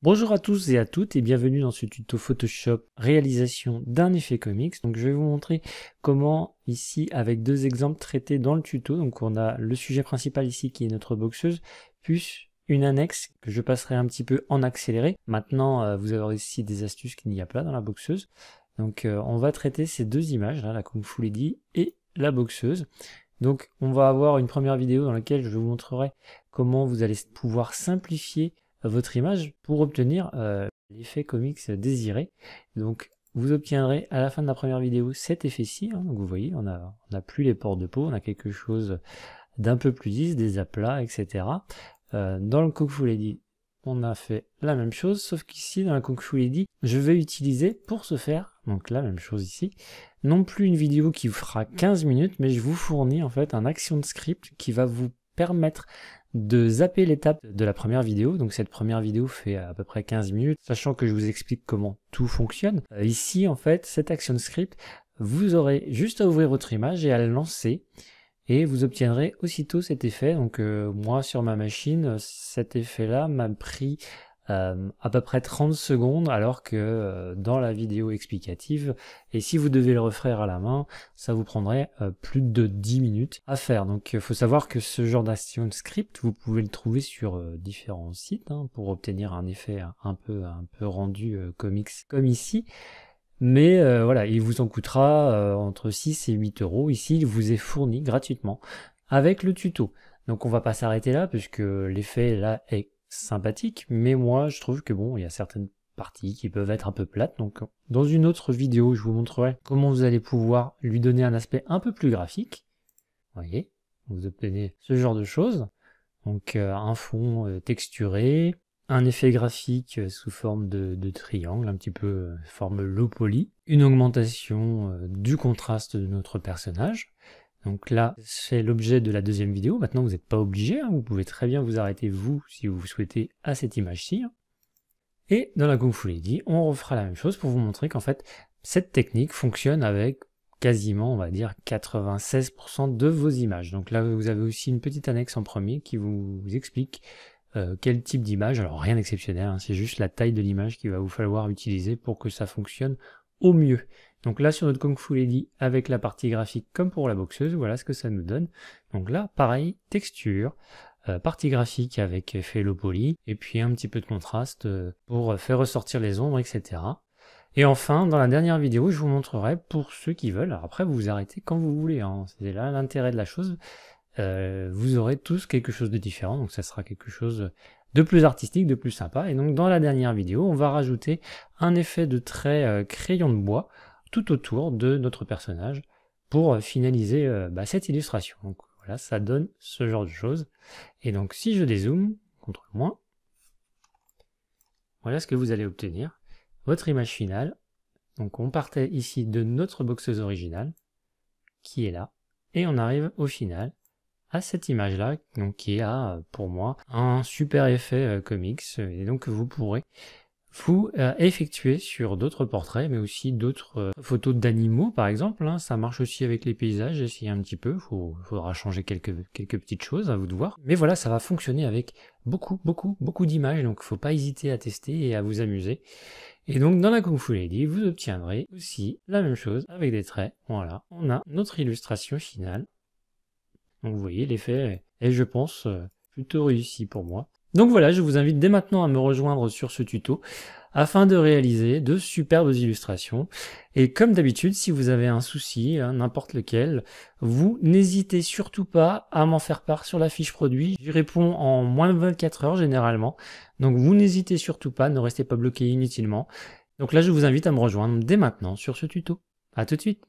Bonjour à tous et à toutes et bienvenue dans ce tuto Photoshop réalisation d'un effet comics. Donc je vais vous montrer comment ici avec deux exemples traités dans le tuto. Donc on a le sujet principal ici qui est notre boxeuse, plus une annexe que je passerai un petit peu en accéléré. Maintenant vous avez ici des astuces qu'il n'y a pas dans la boxeuse. Donc on va traiter ces deux images là, la Kung Fu Lady et la boxeuse. Donc on va avoir une première vidéo dans laquelle je vous montrerai comment vous allez pouvoir simplifier votre image pour obtenir l'effet comics désiré. Donc vous obtiendrez à la fin de la première vidéo cet effet-ci. Donc vous voyez, on a plus les pores de peau, on a quelque chose d'un peu plus lisse, des aplats, etc. Dans le Kung Fu Lady, on a fait la même chose, sauf qu'ici dans la Kung Fu Lady, je vais utiliser pour ce faire, donc la même chose ici, non plus une vidéo qui vous fera 15 minutes, mais je vous fournis en fait un action de script qui va vous permettre de zapper l'étape de la première vidéo. Donc cette première vidéo fait à peu près 15 minutes, sachant que je vous explique comment tout fonctionne. Ici en fait, cette action script, vous aurez juste à ouvrir votre image et à la lancer et vous obtiendrez aussitôt cet effet. Donc moi sur ma machine, cet effet là m'a pris à peu près 30 secondes, alors que dans la vidéo explicative, et si vous devez le refaire à la main, ça vous prendrait plus de 10 minutes à faire. Donc il faut savoir que ce genre d'action script, vous pouvez le trouver sur différents sites pour obtenir un effet un peu rendu comics comme ici. Mais voilà, il vous en coûtera entre 6 et 8 euros. Ici, il vous est fourni gratuitement avec le tuto. Donc on va pas s'arrêter là, puisque l'effet là est sympathique, mais moi je trouve que bon, il y a certaines parties qui peuvent être un peu plates. Donc dans une autre vidéo, je vous montrerai comment vous allez pouvoir lui donner un aspect un peu plus graphique. Vous voyez, vous obtenez ce genre de choses. Donc un fond texturé, un effet graphique sous forme de triangle, un petit peu forme low poly, une augmentation du contraste de notre personnage. Donc là, c'est l'objet de la deuxième vidéo. Maintenant, vous n'êtes pas obligé, vous pouvez très bien vous arrêter vous, si vous souhaitez, à cette image-ci. Et dans la Kung Fu Lady, on refera la même chose pour vous montrer qu'en fait, cette technique fonctionne avec quasiment, on va dire, 96% de vos images. Donc là, vous avez aussi une petite annexe en premier qui vous explique quel type d'image. Alors rien d'exceptionnel, c'est juste la taille de l'image qu'il va vous falloir utiliser pour que ça fonctionne au mieux. Donc là, sur notre Kung Fu Lady, avec la partie graphique comme pour la boxeuse, voilà ce que ça nous donne. Donc là, pareil, texture, partie graphique avec effet low poly, et puis un petit peu de contraste pour faire ressortir les ombres, etc. Et enfin, dans la dernière vidéo, je vous montrerai pour ceux qui veulent. Alors après, vous vous arrêtez quand vous voulez, c'est là l'intérêt de la chose. Vous aurez tous quelque chose de différent, donc ça sera quelque chose de plus artistique, de plus sympa. Et donc dans la dernière vidéo, on va rajouter un effet de trait crayon de bois tout autour de notre personnage pour finaliser cette illustration. Donc voilà, ça donne ce genre de choses. Et donc si je dézoome, CTRL-, voilà ce que vous allez obtenir. Votre image finale. Donc on partait ici de notre boxeuse originale, qui est là, et on arrive au final à cette image-là, donc qui a pour moi un super effet comics, et donc vous pourrez vous effectuer sur d'autres portraits, mais aussi d'autres photos d'animaux par exemple, ça marche aussi avec les paysages, essayez un petit peu, faudra changer quelques petites choses, à vous de voir. Mais voilà, ça va fonctionner avec beaucoup d'images, donc faut pas hésiter à tester et à vous amuser. Et donc dans la Kung Fu Lady, vous obtiendrez aussi la même chose avec des traits. Voilà, on a notre illustration finale. Donc vous voyez, l'effet est, je pense, plutôt réussi pour moi. Donc voilà, je vous invite dès maintenant à me rejoindre sur ce tuto afin de réaliser de superbes illustrations. Et comme d'habitude, si vous avez un souci, n'importe lequel, vous n'hésitez surtout pas à m'en faire part sur la fiche produit. J'y réponds en moins de 24 heures généralement. Donc vous n'hésitez surtout pas, ne restez pas bloqué inutilement. Donc là, je vous invite à me rejoindre dès maintenant sur ce tuto. À tout de suite.